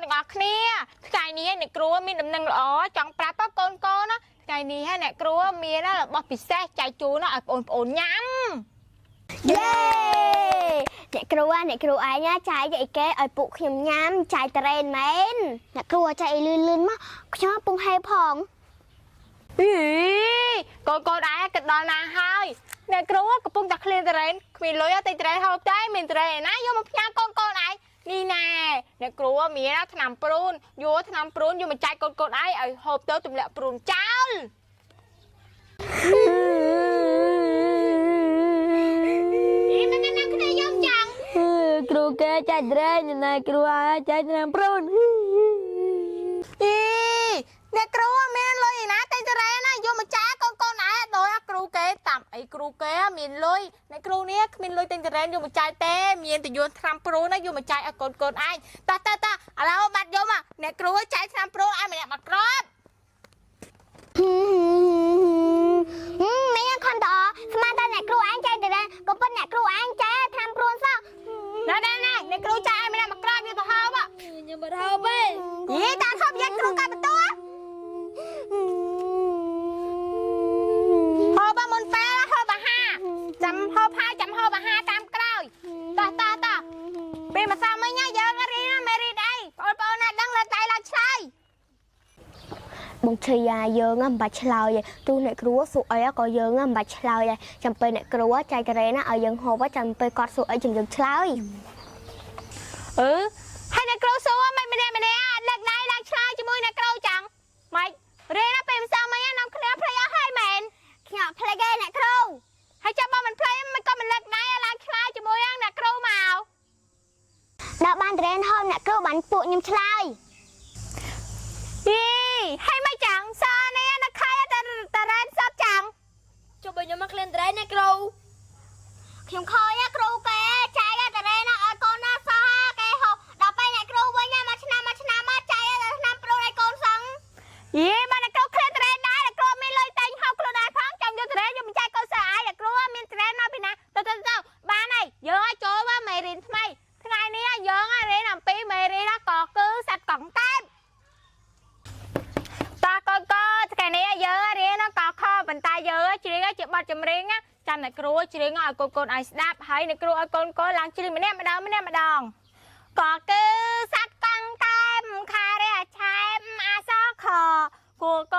ទាំងអស់គ្នាថ្ងៃនេះអ្នកគ្រូមានដំណឹងល្អចង់ប្រាប់កូនណាថ្ងៃនេះអ្នកគ្រូមានរបស់ពិសេសចែកជូនឲ្យបងប្អូនញ៉ាំយេអ្នកគ្រូឯងចែកអីគេឲ្យពួកខ្ញុំញ៉ាំចែកត្រេនមែនអ្នកគ្រូចែកអីលឿនមកខ្ញុំពងហេផងអីកូនឯងគិតដល់ណាហើយអ្នកគ្រូកំពុងតែឃ្លានត្រេនគ្មានលុយទៅត្រេនហូបតែមានត្រេនណាយកមកផ្ញើកូនឯងនេះណែអ្នកគ្រូមានថ្នាំព្រូនយកថ្នាំព្រូនយកមកចែកកូនឯងឲ្យហូបទៅទម្លាក់ព្រូនចោលគ្រូគេចែកត្រេនណែគ្រូឯងចែកថ្នាំព្រូនអ្នកគ្រូមានលុយណាតែត្រេនណាយកមកចែកកូនឯងដោយគ្រូគេតាមអីគ្រូគេមានលុយអ្នកគ្រូនេះគ្មានលុយតែត្រេនយកមកចែកទេមានតែយកថ្នាំព្រូនយកមកចែកឲ្យកូនឯងតើឥឡូវបាត់យកមកអ្នកគ្រូចែកថ្នាំព្រូនឲ្យម្នាក់មកក្របនេះខនតស្មានតែអ្នកគ្រូឯងចែកត្រេនក៏ប៉ុន្តែអ្នកគ្រូឯងចែកថ្នាំព្រូនសោះណែអ្នកគ្រូចែកឲ្យម្នាក់មកក្របយកទៅហូបខ្ញុំមិនហូបទេយីតាហូបយកគ្រូកាត់បន្ទោហូបមុនពេលហូបអាហារចាំហូបហើយចាំហូបអាហារតាមក្រោយតោះពេលម្សិលមិញយើងរៀនមេរៀនអីបងប្អូនណាដឹងលើដៃឡើងឆ្លើយបងឈីយ៉ាយើងមិនបាច់ឆ្លើយទេទូអ្នកគ្រូសួរអីក៏យើងមិនបាច់ឆ្លើយដែរចាំពេលអ្នកគ្រូចែកត្រេនណាឲ្យយើងហូបចាំពេលគាត់សួរអីយើងឆ្លើយហើយអ្នកគ្រូសួរមិនម្នាក់លើកដៃឡើងឆ្លើយជាមួយអ្នកគ្រូចឹងម៉េចរៀនពេលម្សិលមិញនាំគ្នាភ្លេចអស់ហើយមែនខ្ញុំភ្លេចទេអ្នកគ្រូហើយចាំបងមិនភ្លេចមិនក៏មិនលើកដៃឡើងឆ្លើយជាមួយអ្នកគ្រូមកដល់បានត្រេនហូបអ្នកគ្រូបានពួកខ្ញុំឆ្លើយហើយមិនចឹងសើនេះណាខៃតែរ៉ែនសតចឹងចុះបើខ្ញុំមកក្លៀនត្រេនអ្នកគ្រូខ្ញុំឃើញគ្រូគេចែកត្រេនឲ្យកូនណាសោះគេហូបដល់ពេលអ្នកគ្រូវិញមួយឆ្នាំមកចែកតែឆ្នាំព្រូនឲ្យកូនសឹងបានអ្នកគ្រូក្លៀនត្រេនដែរអ្នកគ្រូមានលុយតែងហូបខ្លួនឯងផងចង់យកត្រេនយកមកចែកកូនសើឯងអ្នកគ្រូមានត្រេនមកពីណាទៅបានហើយយើងឲ្យចូលមកមេរៀនថ្មីថ្ងៃនេះយើងរៀនអំពីមេរៀនក៏គឺសត្វកង្កែបថ្ងៃនេះយើងរៀនកខប៉ុន្តែយើងច្រៀងជាបទចម្រៀងចាំអ្នកគ្រូច្រៀងឲ្យកូនឲ្យស្ដាប់ហើយអ្នកគ្រូឲ្យកូនឡើងច្រៀងម្នាក់ម្ដងក៏គឺសត្វកង្កែបខារះឆែបអាសខគូក